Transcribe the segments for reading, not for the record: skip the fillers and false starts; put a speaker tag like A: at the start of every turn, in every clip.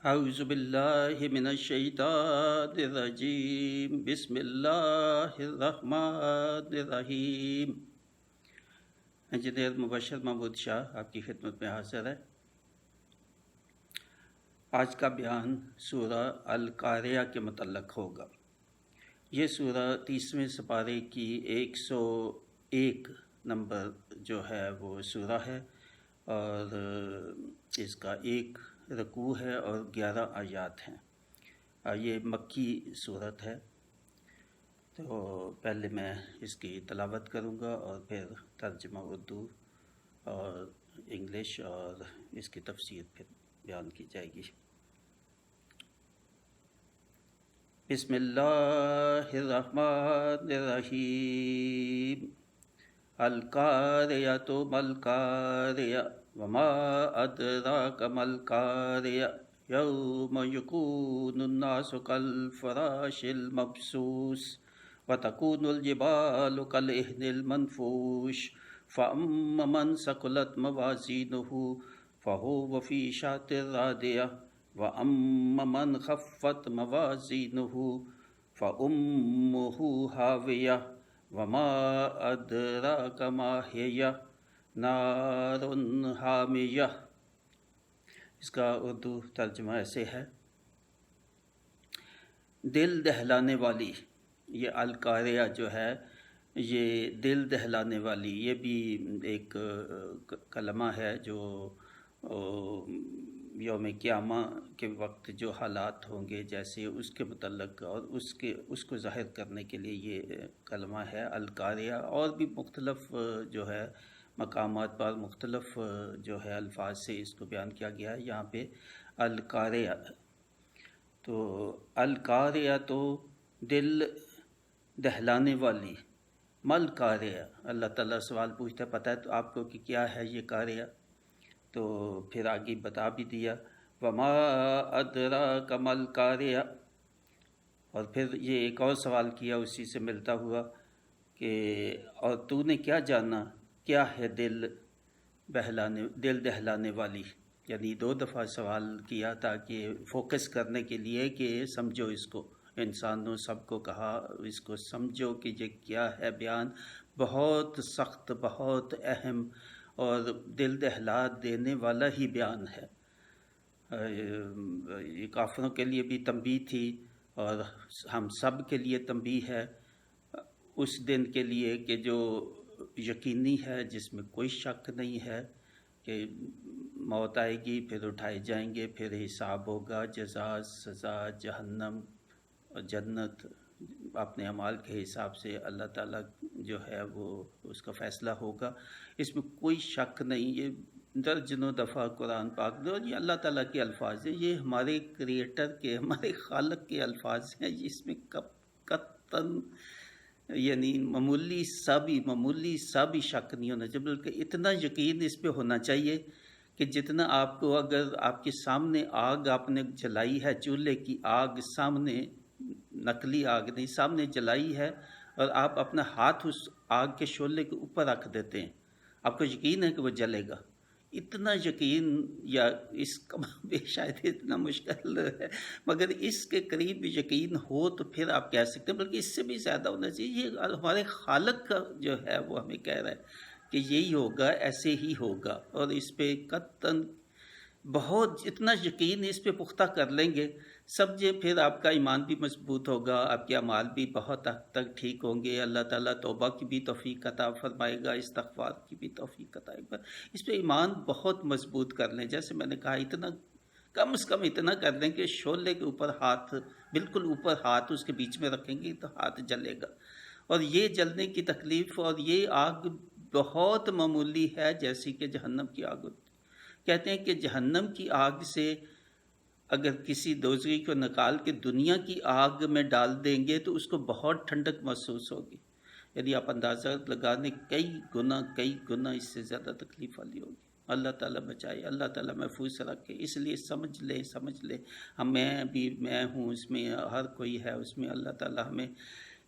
A: اعوذ باللہ من الشیطان الرجیم بسم اللہ الرحمن الرحیم۔ انجینئر مبشر محمود شاہ آپ کی خدمت میں حاضر ہے۔ آج کا بیان سورہ القاریہ کے متعلق ہوگا۔ یہ سورہ 30ویں سپارے کی 101 نمبر جو ہے وہ سورہ ہے، اور اس کا ایک رکوع ہے اور 11 آیات ہیں۔ یہ مکی صورت ہے، تو پہلے میں اس کی تلاوت کروں گا اور پھر ترجمہ اردو اور انگلش اور اس کی تفسیر پھر بیان کی جائے گی۔ بسم اللہ الرحمن الرحیم۔ القاریہ ملقاریہ وما ادراک ملقاریہ یوم یکون الناس کالفراش المبثوث وتکون الجبال کالعہن المنفوش فاما من ثقلت موازینہ فہو فی عیشۃ راضیہ وَأَمَّا مَنْ خَفَّتْ مَوَازِينُهُ فَأُمُّهُ هَاوِيَةٌ وَمَا أَدْرَاكَ مَا هِيَهْ نَارٌ حَامِيَةٌ۔ اس کا اردو ترجمہ ایسے ہے: دل دہلانے والی۔ یہ القاریہ جو ہے یہ دل دہلانے والی، یہ بھی ایک کلمہ ہے جو یوم قیامہ کے وقت جو حالات ہوں گے جیسے اس کے متعلق اور اس کو ظاہر کرنے کے لیے یہ کلمہ ہے القاریہ۔ اور بھی مختلف جو ہے مقامات پر مختلف جو ہے الفاظ سے اس کو بیان کیا گیا ہے۔ یہاں پہ القاریہ، تو القاریہ تو دل دہلانے والی، مل قاریہ۔ اللہ تعالیٰ سوال پوچھتا ہے پتہ ہے تو آپ کو کہ کیا ہے یہ قاریہ؟ تو پھر آگے بتا بھی دیا وما ادراک مل قاریہ، اور پھر یہ ایک اور سوال کیا اسی سے ملتا ہوا کہ اور تو نے کیا جانا کیا ہے دل دہلانے والی، یعنی 2 دفعہ سوال کیا تاکہ فوکس کرنے کے لیے کہ سمجھو اس کو، انسانوں سب کو کہا اس کو سمجھو کہ یہ کیا ہے بیان، بہت سخت، بہت اہم اور دل دہلا دینے والا ہی بیان ہے۔ یہ کافروں کے لیے بھی تنبیہ تھی اور ہم سب کے لیے تنبیہ ہے اس دن کے لیے کہ جو یقینی ہے، جس میں کوئی شک نہیں ہے کہ موت آئے گی، پھر اٹھائے جائیں گے، پھر حساب ہوگا، جزا، سزا، جہنم اور جنت، اپنے اعمال کے حساب سے اللہ تعالیٰ جو ہے وہ اس کا فیصلہ ہوگا، اس میں کوئی شک نہیں۔ یہ درجنوں دفعہ قرآن پاک دو، یہ اللہ تعالیٰ کے الفاظ ہیں، یہ ہمارے کریٹر کے، ہمارے خالق کے الفاظ ہیں، اس میں قطعاً یعنی معمولی سا بھی شک نہیں ہونا چاہیے، بلکہ اتنا یقین اس پہ ہونا چاہیے کہ جتنا آپ کو، اگر آپ کے سامنے آگ آپ نے جلائی ہے، چولہے کی آگ سامنے، نقلی آگ نہیں، سامنے جلائی ہے، اور آپ اپنا ہاتھ اس آگ کے شعلے کے اوپر رکھ دیتے ہیں، آپ کو یقین ہے کہ وہ جلے گا، اتنا یقین، یا اس کا شاید اتنا مشکل ہے، مگر اس کے قریب یقین ہو تو پھر آپ کہہ سکتے ہیں، بلکہ اس سے بھی زیادہ ہونا چاہیے۔ یہ ہمارے خالق کا جو ہے وہ ہمیں کہہ رہا ہے کہ یہی ہوگا، ایسے ہی ہوگا، اور اس پہ قطعاً بہت اتنا یقین اس پہ پختہ کر لیں گے سمجھے، پھر آپ کا ایمان بھی مضبوط ہوگا، آپ کے اعمال بھی بہت حد تک ٹھیک ہوں گے، اللہ تعالیٰ توبہ کی بھی توفیق عطا فرمائے گا، استغفار کی بھی توفیق عطا فرمائے گا۔ اس پہ ایمان بہت مضبوط کر لیں، جیسے میں نے کہا اتنا کم از کم اتنا کر دیں کہ شعلے کے اوپر ہاتھ، بالکل اوپر ہاتھ اس کے بیچ میں رکھیں گے تو ہاتھ جلے گا، اور یہ جلنے کی تکلیف اور یہ آگ بہت معمولی ہے، جیسی کہ جہنم کی آگ ہوتی۔ کہتے ہیں کہ جہنم کی آگ سے اگر کسی دوزخی کو نکال کے دنیا کی آگ میں ڈال دیں گے تو اس کو بہت ٹھنڈک محسوس ہوگی، یعنی آپ اندازہ لگانے کئی گنا اس سے زیادہ تکلیف والی ہوگی۔ اللہ تعالیٰ بچائے، اللہ تعالیٰ محفوظ رکھے، اس لیے سمجھ لے میں ہوں اس میں، ہر کوئی ہے اس میں، اللہ تعالیٰ ہمیں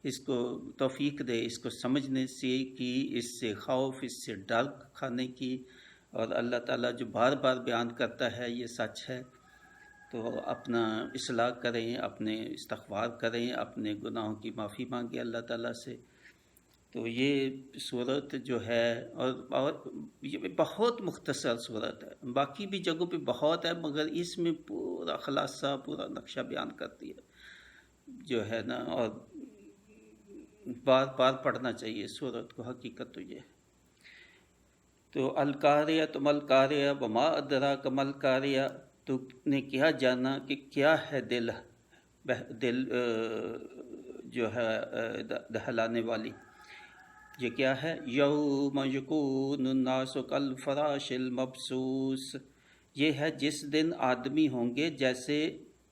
A: اس کو توفیق دے، اس کو سمجھنے سے کی، اس سے خوف، اس سے ڈر کھانے کی، اور اللہ تعالیٰ جو بار بار بیان کرتا ہے یہ سچ ہے۔ تو اپنا اصلاح کریں، اپنے استغفار کریں، اپنے گناہوں کی معافی مانگیں اللہ تعالیٰ سے۔ تو یہ صورت جو ہے، اور یہ بہت مختصر صورت ہے، باقی بھی جگہوں پہ بہت ہے، مگر اس میں پورا خلاصہ، پورا نقشہ بیان کرتی ہے جو ہے نا، اور بار بار پڑھنا چاہیے صورت کو، حقیقت تو یہ ہے۔ تو القاریہ ملقاریہ وما ادراک ملقاریہ، تو نے کیا جانا کہ کیا ہے دل جو ہے دہلانے والی، یہ کیا ہے؟ یوم یکون الناس کالفراش المبثوث، یہ ہے جس دن آدمی ہوں گے جیسے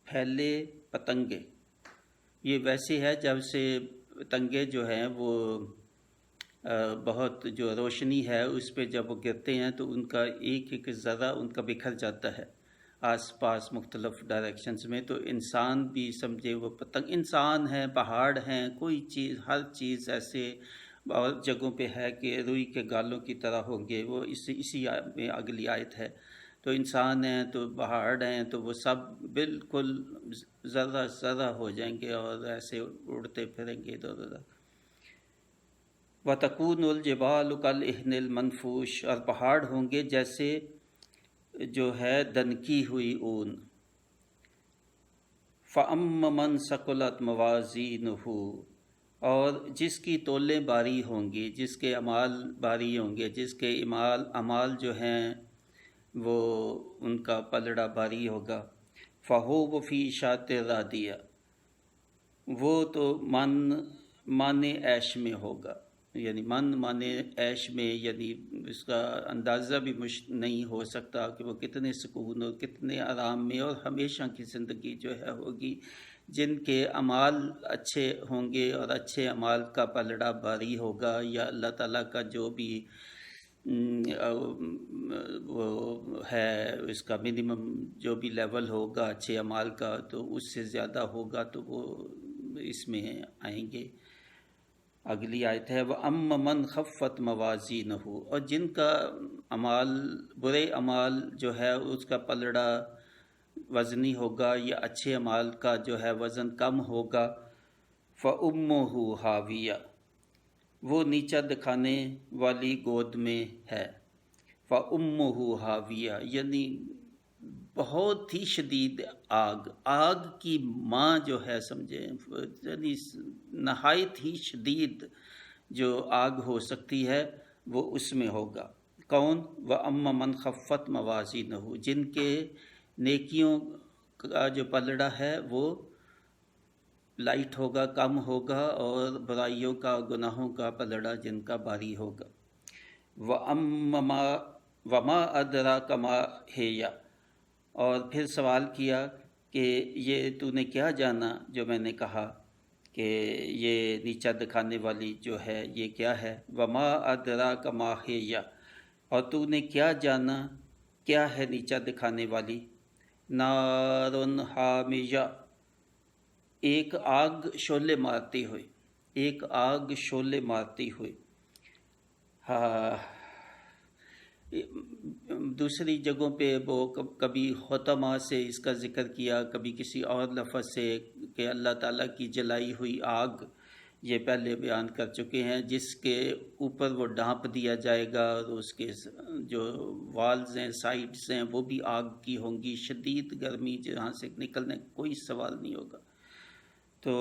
A: پھیلے پتنگے۔ یہ ویسے ہے جب سے پتنگے جو ہیں وہ بہت جو روشنی ہے اس پہ جب وہ گرتے ہیں تو ان کا ایک ایک ذرہ ان کا بکھر جاتا ہے آس پاس مختلف ڈائریکشنز میں۔ تو انسان بھی سمجھے وہ پتنگ، انسان ہیں، پہاڑ ہیں، کوئی چیز، ہر چیز ایسے اور جگہوں پہ ہے کہ روئی کے گالوں کی طرح ہوں گے۔ وہ اسی میں اگلی آیت ہے۔ تو انسان ہیں تو پہاڑ ہیں تو وہ سب بالکل ذرہ ذرہ ہو جائیں گے اور ایسے اڑتے پھریں گے ادھر ادھر۔ وَتَكُونُ الْجِبَالُ كَالْعِهْنِ الْمَنْفُوشِ، اور پہاڑ ہوں گے جیسے جو ہے دنکی ہوئی اون۔ فَأَمَّ مَنْ ثَقُلَتْ مَوَازِينُهُ، اور جس کی تولیں باری ہوں گی، جس کے اعمال باری ہوں گے، جس کے اعمال جو ہیں وہ ان کا پلڑا باری ہوگا۔ فَهُوَ فِي عِيشَةٍ رَاضِيَةٍ، وہ تو من عیش میں ہوگا، یعنی من عیش میں، یعنی اس کا اندازہ بھی نہیں ہو سکتا کہ وہ کتنے سکون اور کتنے آرام میں اور ہمیشہ کی زندگی جو ہے ہوگی۔ جن کے اعمال اچھے ہوں گے اور اچھے اعمال کا پلڑا باری ہوگا، یا اللہ تعالیٰ کا جو بھی وہ ہے اس کا منیمم جو بھی لیول ہوگا اچھے اعمال کا، تو اس سے زیادہ ہوگا تو وہ اس میں آئیں گے۔ اگلی آیت ہے وَأَمَّ مَنْ خَفَّتْ مَوَازِينُهُ، اور جن کا اعمال، برے اعمال جو ہے اس کا پلڑا وزنی ہوگا، یا اچھے اعمال کا جو ہے وزن کم ہوگا۔ فَأُمُّهُ هَاوِيَةٌ، وہ نیچا دکھانے والی گود میں ہے۔ فَأُمُّهُ هَاوِيَةٌ، یعنی بہت ہی شدید آگ کی ماں جو ہے، سمجھیں، یعنی نہایت ہی شدید جو آگ ہو سکتی ہے وہ اس میں ہوگا۔ کون؟ وَأَمَّ مَنْ خَفَّتْ مَوَازِينُهُ، جن کے نیکیوں کا جو پلڑا ہے وہ لائٹ ہوگا، کم ہوگا، اور برائیوں کا، گناہوں کا پلڑا جن کا باری ہوگا۔ وَمَا أَدْرَاكَ مَا هِيَ، اور پھر سوال کیا کہ یہ تو نے کیا جانا جو میں نے کہا کہ یہ نیچا دکھانے والی جو ہے یہ کیا ہے؟ وَمَا أَدْرَاكَ مَا هِيَ، اور تو نے کیا جانا کیا ہے نیچا دکھانے والی؟ نَارٌ حَامِيَةٌ، ایک آگ شعلے مارتی ہوئی، ایک آگ شعلے مارتی ہوئی۔ دوسری جگہوں پہ وہ کبھی حطمہ سے اس کا ذکر کیا، کبھی کسی اور لفظ سے کہ اللہ تعالیٰ کی جلائی ہوئی آگ، یہ پہلے بیان کر چکے ہیں، جس کے اوپر وہ ڈھانپ دیا جائے گا، اور اس کے جو والز ہیں، سائڈز ہیں، وہ بھی آگ کی ہوں گی، شدید گرمی جہاں سے نکلنے کوئی سوال نہیں ہوگا۔ تو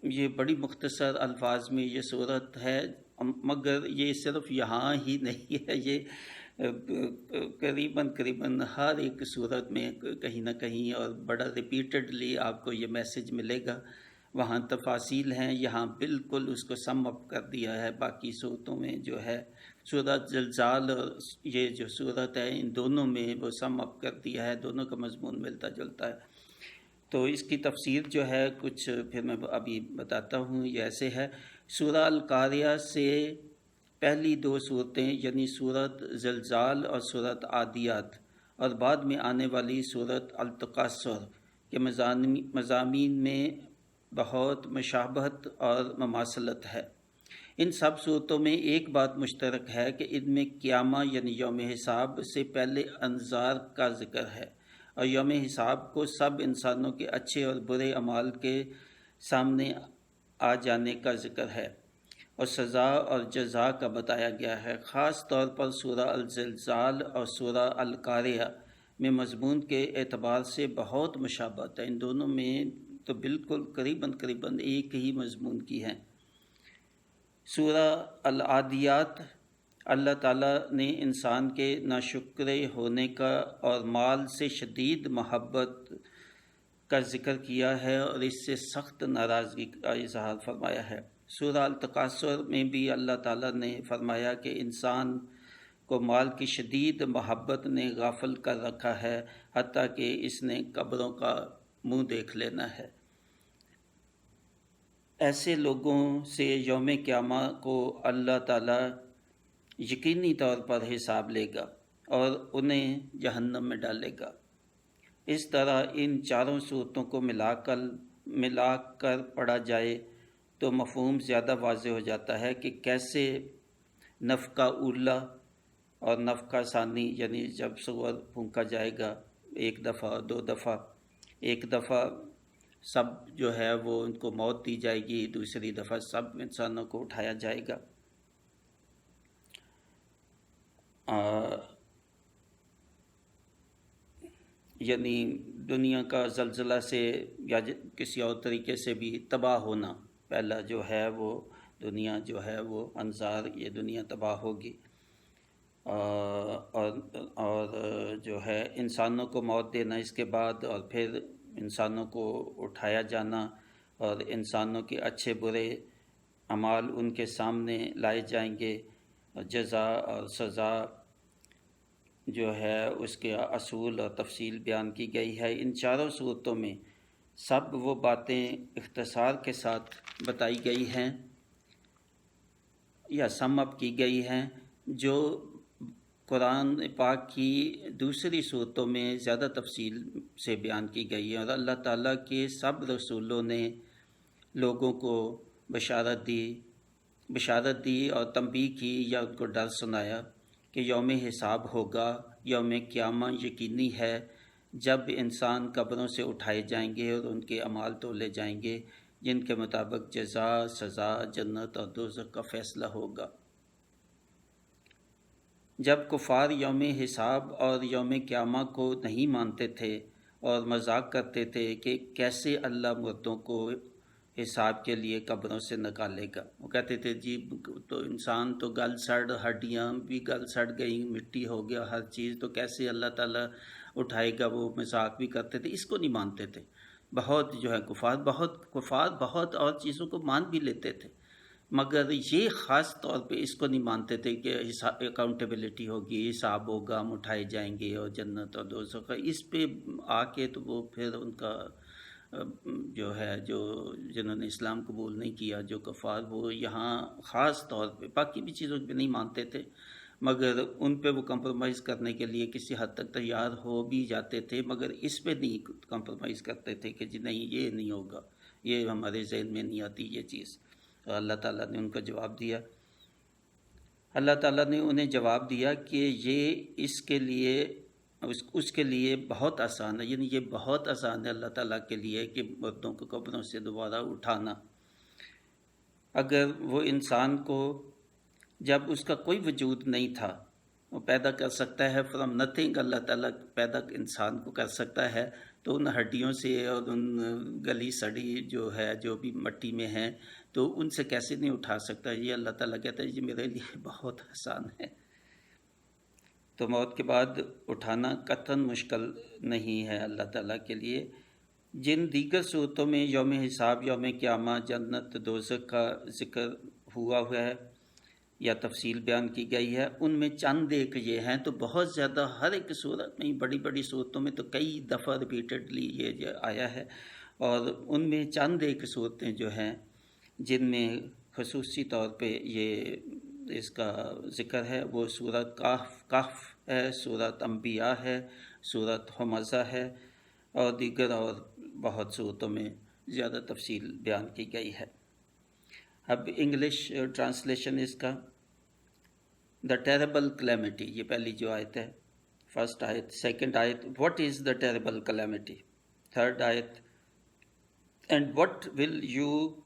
A: یہ بڑی مختصر الفاظ میں یہ صورت ہے، مگر یہ صرف یہاں ہی نہیں ہے، یہ قریباً ہر ایک صورت میں کہیں نہ کہیں اور بڑا ریپیٹڈلی آپ کو یہ میسج ملے گا۔ وہاں تفاصیل ہیں، یہاں بالکل اس کو سم اپ کر دیا ہے۔ باقی صورتوں میں جو ہے سورۃ زلزال اور یہ جو صورت ہے، ان دونوں میں وہ سم اپ کر دیا ہے، دونوں کا مضمون ملتا جلتا ہے۔ تو اس کی تفسیر جو ہے کچھ پھر میں ابھی بتاتا ہوں۔ یہ ایسے ہے، سورہ القاریہ سے پہلی دو صورتیں یعنی سورۃ زلزال اور سورۃ عادیات، اور بعد میں آنے والی سورۃ التکاثر کے مضامین میں بہت مشابہت اور مماثلت ہے۔ ان سب صورتوں میں ایک بات مشترک ہے کہ ان میں قیامہ یعنی یوم حساب سے پہلے انذار کا ذکر ہے، اور یوم حساب کو سب انسانوں کے اچھے اور برے اعمال کے سامنے آ جانے کا ذکر ہے اور سزا اور جزا کا بتایا گیا ہے۔ خاص طور پر سورہ الزلزال اور سورہ القاریہ میں مضمون کے اعتبار سے بہت مشابہت ہے، ان دونوں میں تو بالکل قریباً ایک ہی مضمون کی ہیں۔ سورہ العادیات اللہ تعالیٰ نے انسان کے ناشکرے ہونے کا اور مال سے شدید محبت کا ذکر کیا ہے اور اس سے سخت ناراضگی کا اظہار فرمایا ہے۔ سورہ التکاثر میں بھی اللہ تعالیٰ نے فرمایا کہ انسان کو مال کی شدید محبت نے غافل کر رکھا ہے، حتیٰ کہ اس نے قبروں کا منہ دیکھ لینا ہے۔ ایسے لوگوں سے یوم قیامہ کو اللہ تعالیٰ یقینی طور پر حساب لے گا اور انہیں جہنم میں ڈالے گا۔ اس طرح ان چاروں صورتوں کو ملا کر پڑھا جائے تو مفہوم زیادہ واضح ہو جاتا ہے کہ کیسے نفخہ اولا اور نفخہ ثانی، یعنی جب صور پھونکا جائے گا ایک دفعہ اور دو دفعہ، ایک دفعہ سب جو ہے وہ ان کو موت دی جائے گی، دوسری دفعہ سب انسانوں کو اٹھایا جائے گا۔ یعنی دنیا کا زلزلہ سے یا کسی اور طریقے سے بھی تباہ ہونا، پہلا جو ہے وہ دنیا جو ہے وہ انظار، یہ دنیا تباہ ہوگی، اور جو ہے انسانوں کو موت دینا اس کے بعد، اور پھر انسانوں کو اٹھایا جانا اور انسانوں کے اچھے برے اعمال ان کے سامنے لائے جائیں گے، جزا اور سزا جو ہے اس کے اصول اور تفصیل بیان کی گئی ہے۔ ان چاروں صورتوں میں سب وہ باتیں اختصار کے ساتھ بتائی گئی ہیں یا سم اپ کی گئی ہیں جو قرآن پاک کی دوسری صورتوں میں زیادہ تفصیل سے بیان کی گئی ہیں، اور اللہ تعالیٰ کے سب رسولوں نے لوگوں کو بشارت دی اور تنبیہ کی یا ان کو ڈر سنایا کہ یوم حساب ہوگا، یوم قیامہ یقینی ہے، جب انسان قبروں سے اٹھائے جائیں گے اور ان کے اعمال تولے جائیں گے، جن کے مطابق جزا، سزا، جنت اور دوزخ کا فیصلہ ہوگا۔ جب کفار یوم حساب اور یوم قیامہ کو نہیں مانتے تھے اور مذاق کرتے تھے کہ کیسے اللہ مردوں کو حساب کے لیے قبروں سے نکالے گا، وہ کہتے تھے جی تو انسان تو گل سڑ، ہڈیاں بھی گل سڑ گئیں، مٹی ہو گیا ہر چیز، تو کیسے اللہ تعالیٰ اٹھائے گا، وہ مذاق بھی کرتے تھے، اس کو نہیں مانتے تھے۔ بہت جو ہے کفار بہت اور چیزوں کو مان بھی لیتے تھے، مگر یہ خاص طور پہ اس کو نہیں مانتے تھے کہ اکاؤنٹیبلٹی ہوگی، حساب ہوگا، ہم اٹھائے جائیں گے اور جنت اور دوزخ کا، اس پہ آ کے تو وہ پھر ان کا جو ہے جنہوں نے اسلام قبول نہیں کیا، جو کفار، وہ یہاں خاص طور پہ باقی بھی چیزوں پہ نہیں مانتے تھے، مگر ان پہ وہ کمپرومائز کرنے کے لیے کسی حد تک تیار ہو بھی جاتے تھے، مگر اس پہ نہیں کمپرومائز کرتے تھے کہ جی نہیں یہ نہیں ہوگا، یہ ہمارے ذہن میں نہیں آتی یہ چیز۔ اور اللہ تعالیٰ نے ان کو جواب دیا، اللہ تعالیٰ نے انہیں جواب دیا کہ یہ اس کے لیے بہت آسان ہے، یعنی یہ بہت آسان ہے اللہ تعالیٰ کے لیے کہ مردوں کو قبروں سے دوبارہ اٹھانا۔ اگر وہ انسان کو جب اس کا کوئی وجود نہیں تھا وہ پیدا کر سکتا ہے، فرام نتھنگ اللہ تعالیٰ پیدا انسان کو کر سکتا ہے، تو ان ہڈیوں سے اور ان گلی سڑی جو بھی مٹی میں ہیں تو ان سے کیسے نہیں اٹھا سکتا؟ یہ اللہ تعالیٰ کہتا ہے یہ میرے لیے بہت آسان ہے۔ تو موت کے بعد اٹھانا قطعاً مشکل نہیں ہے اللہ تعالیٰ کے لیے۔ جن دیگر صورتوں میں یوم حساب، یوم قیامہ، جنت، دوزخ کا ذکر ہوا ہے یا تفصیل بیان کی گئی ہے، ان میں چند ایک یہ ہیں، تو بہت زیادہ ہر ایک صورت میں، بڑی بڑی صورتوں میں تو کئی دفعہ ریپیٹڈلی یہ آیا ہے، اور ان میں چند ایک صورتیں جو ہیں جن میں خصوصی طور پہ یہ اس کا ذکر ہے، وہ سورۃ کہف ہے، سورۃ انبیاء ہے، سورۃ ہمزہ ہے، اور دیگر اور بہت صورتوں میں زیادہ تفصیل بیان کی گئی ہے۔ اب انگلش ٹرانسلیشن اس کا، دا ٹیریبل کلیمٹی، یہ پہلی جو آیت ہے، first ayat. Second ayat, what is the terrible calamity? Third ayat, and what will you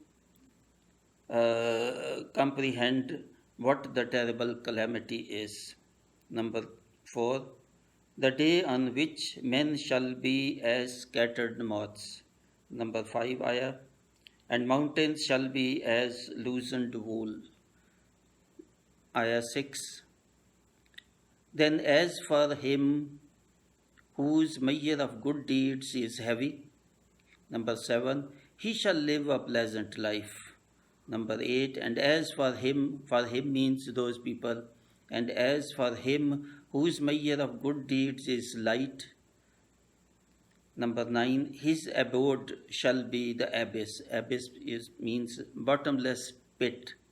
A: comprehend what the terrible calamity is? Number 4, the day on which men shall be as scattered moths. Number 5 ayah, and mountains shall be as loosened wool. Ayah 6, then as for him whose measure of good deeds is heavy. Number 7, he shall live a pleasant life. Number 8, and as for him means those people, and as for him whose measure of good deeds is light. Number 9, his abode shall be the abyss. Abyss means bottomless pit.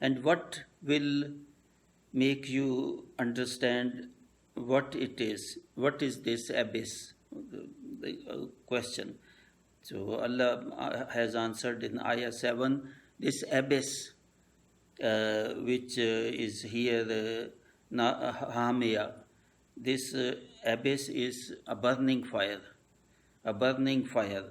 A: and what will make you understand what it is? What is this abyss? The question. So Allah has answered in Ayah 7, this abyss which is here Hamiya. This abyss is a burning fire. A burning fire.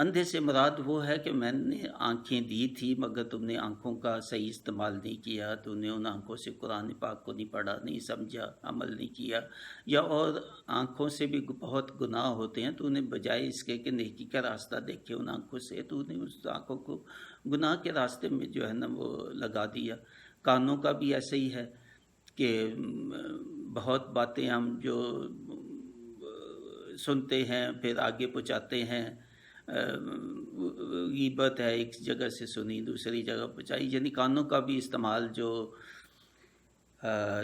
A: اندھے سے مراد وہ ہے کہ میں نے آنکھیں دی تھی مگر تم نے آنکھوں کا صحیح استعمال نہیں کیا، تم نے ان آنکھوں سے قرآن پاک کو نہیں پڑھا، نہیں سمجھا، عمل نہیں کیا، یا اور آنکھوں سے بھی بہت گناہ ہوتے ہیں، تو انہیں بجائے اس کے کہ نیکی کا راستہ دیکھے ان آنکھوں سے، تو انہیں اس آنکھوں کو گناہ کے راستے میں جو ہے نا وہ لگا دیا۔ کانوں کا بھی ایسے ہی ہے کہ بہت باتیں ہم جو سنتے ہیں پھر آگے پہنچاتے ہیں، غیبت ہے، ایک جگہ سے سنی دوسری جگہ پہنچائی، یعنی کانوں کا بھی استعمال جو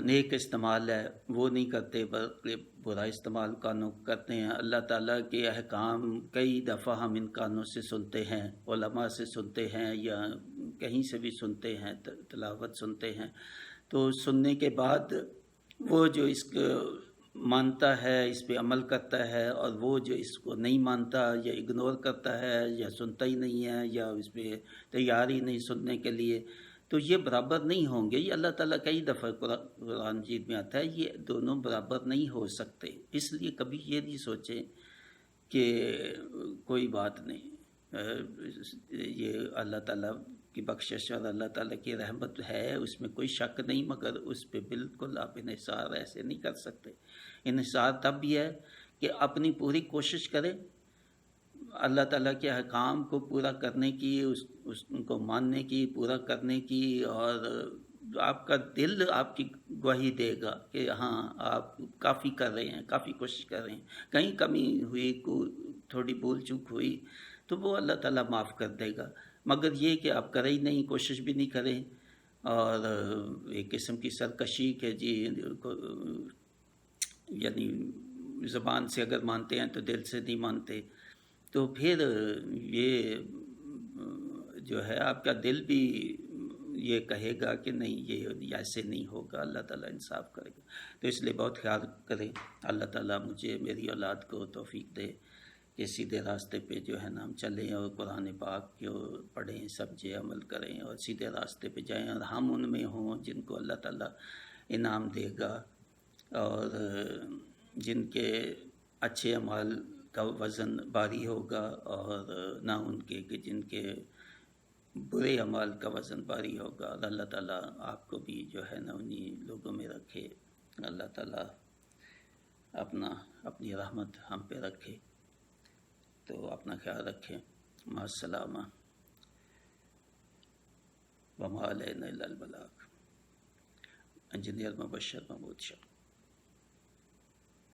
A: نیک استعمال ہے وہ نہیں کرتے بلکہ برا استعمال کانوں کرتے ہیں۔ اللہ تعالیٰ کے احکام کئی دفعہ ہم ان کانوں سے سنتے ہیں، علماء سے سنتے ہیں یا کہیں سے بھی سنتے ہیں، تلاوت سنتے ہیں، تو سننے کے بعد وہ جو اس کو مانتا ہے اس پہ عمل کرتا ہے، اور وہ جو اس کو نہیں مانتا یا اگنور کرتا ہے یا سنتا ہی نہیں ہے یا اس پہ تیار ہی نہیں سننے کے لیے، تو یہ برابر نہیں ہوں گے۔ یہ اللہ تعالیٰ کئی دفعہ قرآن مجید میں آتا ہے، یہ دونوں برابر نہیں ہو سکتے۔ اس لیے کبھی یہ نہیں سوچیں کہ کوئی بات نہیں، یہ اللہ تعالیٰ کی بخشش اور اللہ تعالیٰ کی رحمت ہے، اس میں کوئی شک نہیں، مگر اس پہ بالکل آپ انحصار ایسے نہیں کر سکتے۔ انحصار تب بھی ہے کہ اپنی پوری کوشش کریں اللہ تعالیٰ کے احکام کو پورا کرنے کی، اس کو ماننے کی، پورا کرنے کی، اور آپ کا دل آپ کی گواہی دے گا کہ ہاں آپ کافی کر رہے ہیں، کافی کوشش کر رہے ہیں، کہیں کمی ہوئی، تھوڑی بھول چوک ہوئی تو وہ اللہ تعالیٰ معاف کر دے گا، مگر یہ کہ آپ کریں ہی نہیں، کوشش بھی نہیں کریں، اور ایک قسم کی سرکشی کہ جی یعنی زبان سے اگر مانتے ہیں تو دل سے نہیں مانتے، تو پھر یہ جو ہے آپ کا دل بھی یہ کہے گا کہ نہیں یہ ایسے نہیں ہوگا، اللہ تعالیٰ انصاف کرے گا۔ تو اس لیے بہت خیال کریں، اللہ تعالیٰ مجھے میری اولاد کو توفیق دے کہ سیدھے راستے پہ جو ہے نا ہم چلیں اور قرآن پاک کو پڑھیں، سمجھیں، عمل کریں اور سیدھے راستے پہ جائیں، اور ہم ان میں ہوں جن کو اللہ تعالیٰ انعام دے گا، اور جن کے اچھے اعمال کا وزن بھاری ہوگا، اور نہ ان کے کہ جن کے برے اعمال کا وزن بھاری ہوگا، اور اللہ تعالیٰ آپ کو بھی جو ہے نا انہی لوگوں میں رکھے، اللہ تعالیٰ اپنی رحمت ہم پہ رکھے۔ تو اپنا خیال رکھیں، مع السلامہ، وما علینا الا البلاغ۔ انجینئر مبشر محمود شاہ۔